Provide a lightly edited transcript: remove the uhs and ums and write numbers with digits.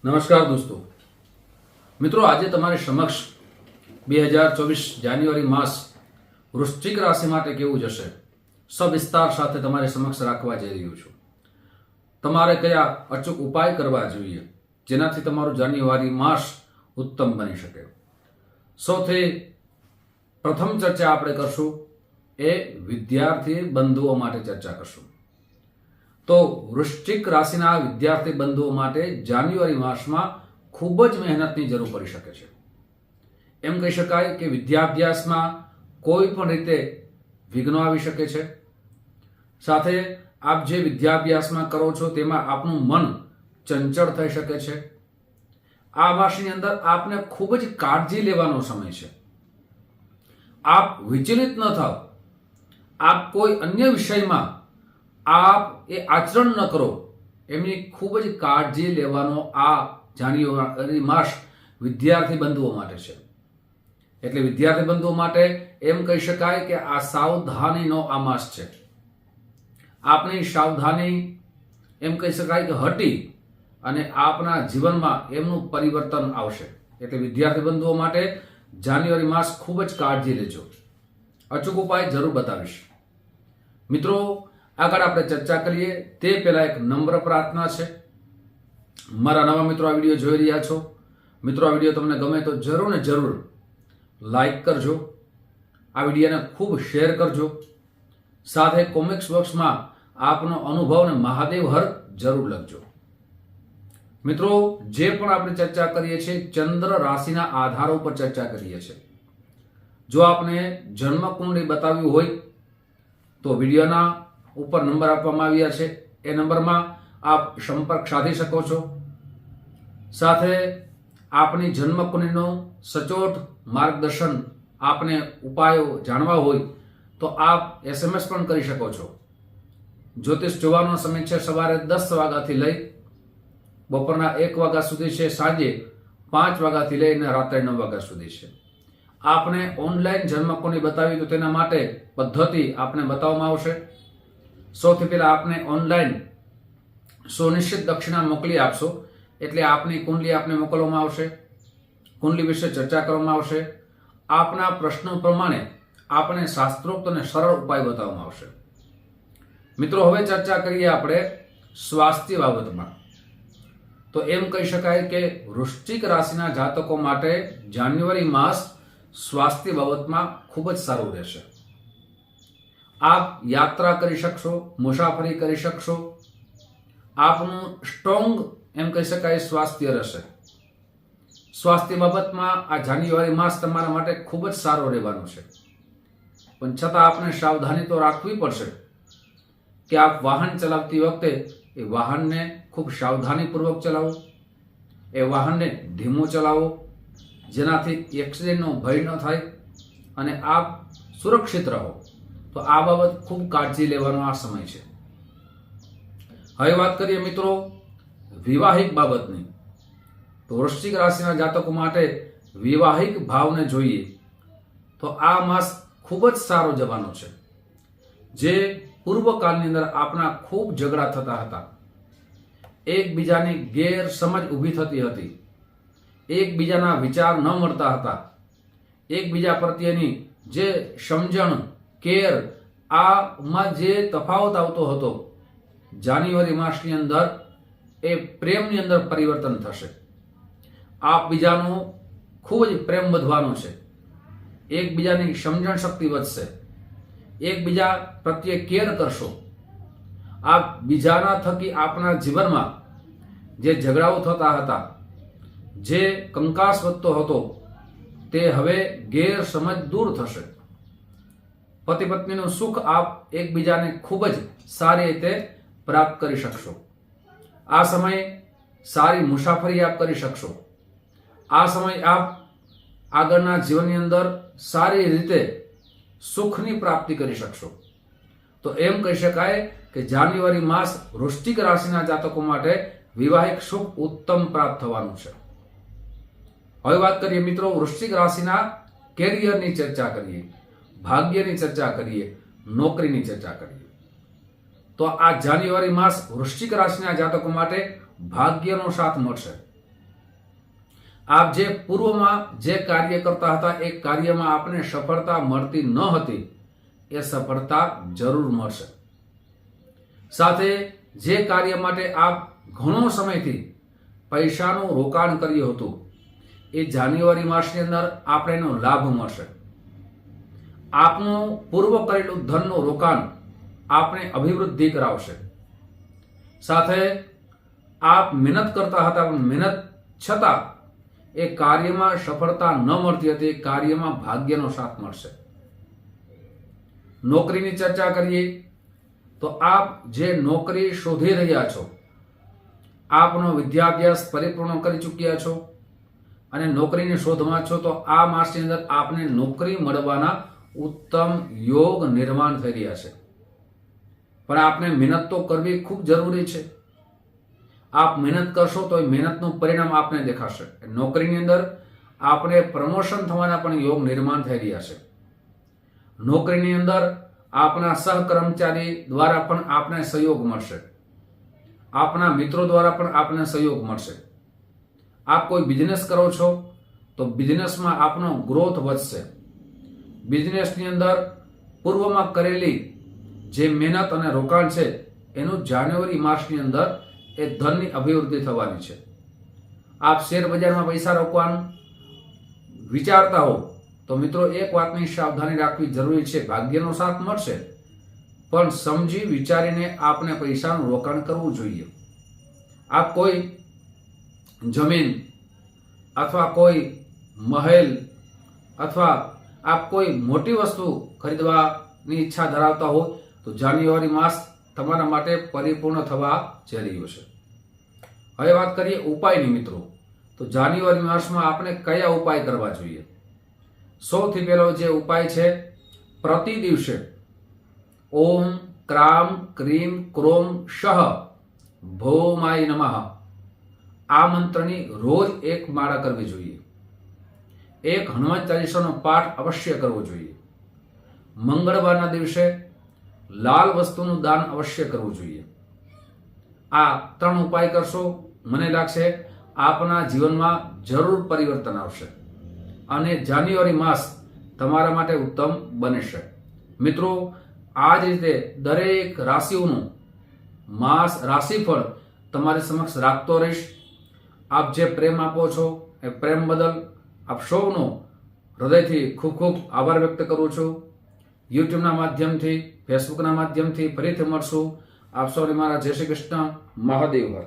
નમસ્કાર દોસ્તો મિત્રો, આજે તમારી સમક્ષ 2024 જાન્યુઆરી માસ વૃશ્ચિક રાશિ માટે કેવું જશે સવિસ્તાર સાથે તમારી સમક્ષ રાખવા જઈ રહ્યું છું. તમારે કયા અચૂક ઉપાય કરવા જોઈએ જેનાથી તમારું જાન્યુઆરી માસ ઉત્તમ બની શકે. સૌથી પ્રથમ ચર્ચા આપણે કરશું એ વિદ્યાર્થી બંધુઓ માટે ચર્ચા કરશું. તો વૃશ્ચિક રાશિના વિદ્યાર્થી બંધુઓ માટે જાન્યુઆરી માસમાં ખૂબ જ મહેનતની જરૂર પડી શકે છે. એમ કહી શકાય કે વિદ્યાભ્યાસમાં કોઈ પણ રીતે વિઘ્નો આવી શકે છે. સાથે આપ જે વિદ્યાભ્યાસમાં કરો છો તેમાં આપનું મન ચંચળ થઈ શકે છે. આ માસની અંદર આપને ખૂબ જ કાળજી લેવાનો સમય છે. આપ વિચલિત ન થાવ. આપ કોઈ અન્ય વિષયમાં આપ એ આચરણ ન કરો એમની ખૂબ જ કાળજી લેવાનો આ જાન્યુઆરી માસ વિદ્યાર્થી બંધુઓ માટે છે. એટલે વિદ્યાર્થી બંધુઓ માટે એમ કહી શકાય કે આ સાવધાનીનો આ માસ છે. આપની સાવધાની એમ કહી શકાય કે હટી અને આપના જીવનમાં એમનું પરિવર્તન આવશે. એટલે વિદ્યાર્થી બંધુઓ માટે જાન્યુઆરી માસ ખૂબ જ કાળજી લેજો. અચૂક ઉપાય જરૂર બતાવીશ. મિત્રો, આગળ આપણે ચર્ચા કરીએ તે પહેલા એક નમ્ર પ્રાર્થના છે. મારા નવા મિત્રો આ વિડીયો જોઈ રહ્યા છો, મિત્રો આ વિડીયો તમને ગમે તો જરૂર ને જરૂર લાઈક કરજો. આ વિડીયોને ખૂબ શેર કરજો. સાથે કોમેન્ટ્સ બોક્સમાં આપનો અનુભવ ને મહાદેવ હર જરૂર લખજો. મિત્રો, જે પણ આપણે ચર્ચા કરીએ છીએ ચંદ્ર રાશિના આધારો પર ચર્ચા કરીએ છીએ. જો આપને જન્મ કુંડળી બતાવ્યું હોય તો વિડીયોના ઉપર નંબર આપવામાં આવ્યા છે, એ નંબરમાં આપ સંપર્ક સાધી શકો છો. સાથે આપની જન્મકુંડળીનું સચોટ માર્ગદર્શન, આપને ઉપાયો જાણવા હોય તો આપ SMS પણ કરી શકો છો. જ્યોતિષ જોવાનો સમય છે સવારે 10 વાગ્યાથી લઈ બપોરના 1 વાગ્યા સુધી છે, સાંજે 5 વાગ્યાથી લઈને રાત્રે 9 વાગ્યા સુધી છે. આપને ઓનલાઈન જન્મકુંડળી બતાવી તો તેના માટે પદ્ધતિ આપને બતાવવામાં આવશે. સૌથી પહેલા આપને ઓનલાઈન સુનિશ્ચિત દક્ષિણા મોકલી આપશો એટલે આપની કુંડલી આપને મોકલવામાં આવશે. કુંડલી વિશે ચર્ચા કરવામાં આવશે. આપના પ્રશ્નો પ્રમાણે આપણે શાસ્ત્રોક્ત અને સરળ ઉપાય બતાવવામાં આવશે. મિત્રો, હવે ચર્ચા કરીએ આપણે સ્વાસ્થ્ય બાબતમાં. તો એમ કહી શકાય કે વૃશ્ચિક રાશિના જાતકો માટે જાન્યુઆરી માસ સ્વાસ્થ્ય બાબતમાં ખૂબ જ સારું રહેશે. આપ યાત્રા કરી શકશો, મુસાફરી કરી શકશો. આપનું સ્ટ્રોંગ એમ કહી શકાય સ્વાસ્થ્ય રહેશે. સ્વાસ્થ્ય બાબતમાં આ જાન્યુઆરી માસ તમારા માટે ખૂબ જ સારો રહેવાનો છે. પણ છતાં આપને સાવધાની તો રાખવી પડશે કે આપ વાહન ચલાવતી વખતે એ વાહનને ખૂબ સાવધાનીપૂર્વક ચલાવો. એ વાહનને ધીમું ચલાવો જેનાથી એક્સિડન્ટનો ભય ન થાય અને આપ સુરક્ષિત રહો. તો આ બાબત ખૂબ કાળજી લેવાનો આ સમય છે. હવે વાત કરીએ મિત્રો વિવાહિક બાબતની. તો વૃશ્ચિક રાશિના જાતકો માટે વિવાહિક ભાવને જોઈએ તો આ માસ ખૂબ જ સારો જવાનો છે. જે પૂર્વકાળની અંદર આપણા ખૂબ ઝઘડા થતા હતા, એકબીજાની ગેરસમજ ઊભી થતી હતી, એકબીજાના વિચાર ન મળતા હતા, એકબીજા પ્રત્યેની જે સમજણ કેર આમાં જે તફાવત આવતો હતો, જાન્યુઆરી માસની અંદર એ પ્રેમની અંદર પરિવર્તન થશે. આપ બીજાનો ખૂબ જ પ્રેમ વધવાનો છે. એકબીજાની સમજણ શક્તિ વધશે. એકબીજા પ્રત્યે કેર કરશો. આપ બીજાના થકી આપના જીવનમાં જે ઝઘડાઓ થતા હતા, જે કંકાસ વધતો હતો, તે હવે ગેરસમજ દૂર થશે. પતિ પત્નીનું સુખ આપ એકબીજાને ખૂબ જ સારી રીતે પ્રાપ્ત કરી શકશો. આ સમયે સારી મુસાફરી આપ કરી શકશો. આ સમય આપ આગળના જીવનની અંદર સારી રીતે સુખની પ્રાપ્તિ કરી શકશો. તો એમ કહી શકાય કે જાન્યુઆરી માસ વૃશ્ચિક રાશિના જાતકો માટે વિવાહિક સુખ ઉત્તમ પ્રાપ્ત થવાનું છે. હવે વાત કરીએ મિત્રો વૃશ્ચિક રાશિના કેરિયરની ચર્ચા કરીએ, ભાગ્યની ચર્ચા કરીએ, નોકરીની ચર્ચા કરીએ. તો આ જાન્યુઆરી માસ વૃશ્ચિક રાશિના જાતકો માટે ભાગ્યનો સાથ મળશે. આપ જે પૂર્વમાં જે કાર્ય કરતા હતા એ કાર્યમાં આપને સફળતા મળતી ન હતી, એ સફળતા જરૂર મળશે. સાથે જે કાર્ય માટે આપ ઘણો સમયથી પૈસાનું રોકાણ કર્યું હતું, એ જાન્યુઆરી માસની અંદર આપણે એનો લાભ મળશે. આપનું પૂર્વ કરેલું ધનનું રોકાણ આપણે અભિવૃદ્ધિ કરાવશે. સાથે આપ મહેનત કરતા હતા, પણ મહેનત છતાં એ કાર્યમાં સફળતા ન મળતી હતી, એ કાર્યમાં ભાગ્યનો સાથ મળશે. નોકરીની ચર્ચા કરીએ તો આપ જે નોકરી શોધી રહ્યા છો, આપનો વિદ્યાભ્યાસ પરિપૂર્ણ કરી ચૂક્યા છો અને નોકરીની શોધમાં છો, તો આ માસની અંદર આપને નોકરી મળવાના ઉત્તમ યોગ નિર્માણ થઈ રહ્યા છે. પણ આપને મહેનત તો કરવી ખૂબ જરૂરી છે. આપ મહેનત કરશો તો એ મહેનતનું પરિણામ આપને દેખાશે. નોકરીની અંદર આપણે પ્રમોશન થવાના પણ યોગ નિર્માણ થઈ રહ્યા છે. નોકરીની અંદર આપના સહકર્મચારી દ્વારા પણ આપને સહયોગ મળશે. આપના મિત્રો દ્વારા પણ આપને સહયોગ મળશે. આપ કોઈ બિઝનેસ કરો છો તો બિઝનેસમાં આપનો ગ્રોથ વધશે. બિઝનેસની અંદર પૂર્વમાં કરેલી જે મહેનત અને રોકાણ છે, એનું જાન્યુઆરી માસની અંદર એ ધનની અભિવૃદ્ધિ થવાની છે. આપ શેર બજારમાં પૈસા રોકવાનું વિચારતા હો તો મિત્રો એક વાતની સાવધાની રાખવી જરૂરી છે. ભાગ્યનો સાથ મળશે, પણ સમજી વિચારીને આપને પૈસાનું રોકાણ કરવું જોઈએ. આપ કોઈ જમીન અથવા કોઈ મહેલ અથવા આપ કોઈ મોટી વસ્તુ ખરીદવાની ઈચ્છા ધરાવતા હો તો જાન્યુઆરી માસ તમારા માટે પરિપૂર્ણ થવા જઈ રહ્યો છે. હવે વાત કરીએ ઉપાયની મિત્રો. તો જાન્યુઆરી માસમાં આપણે કયા ઉપાય કરવા જોઈએ? સૌથી પહેલો જે ઉપાય છે, પ્રતિ દિવસે ઓમ ક્રામ ક્રીમ ક્રોમ શહ ભૌમાય નમઃ આ મંત્રની રોજ એક માળા કરવી જોઈએ. એક હનુમાન ચાલીસાનો પાઠ અવશ્ય કરવો જોઈએ. મંગળવારના દિવસે લાલ વસ્તુનું દાન અવશ્ય કરવું જોઈએ. આ 3 ઉપાય કરશો, મને લાગશે આપના જીવનમાં જરૂર પરિવર્તન આવશે અને જાન્યુઆરી માસ તમારા માટે ઉત્તમ બનશે. મિત્રો, આ જ રીતે દરેક રાશિઓનું માસ રાશિફળ તમારી સમક્ષ રાખતો રહીશ. આપ જે પ્રેમ આપો છો એ પ્રેમ બદલ આપ સૌનો હૃદયથી ખૂબ ખૂબ આભાર વ્યક્ત કરું છું. યુટ્યુબના માધ્યમથી, ફેસબુકના માધ્યમથી ફરીથી મળશું. આપ સૌને મારા જય શ્રી કૃષ્ણ, મહાદેવ હર.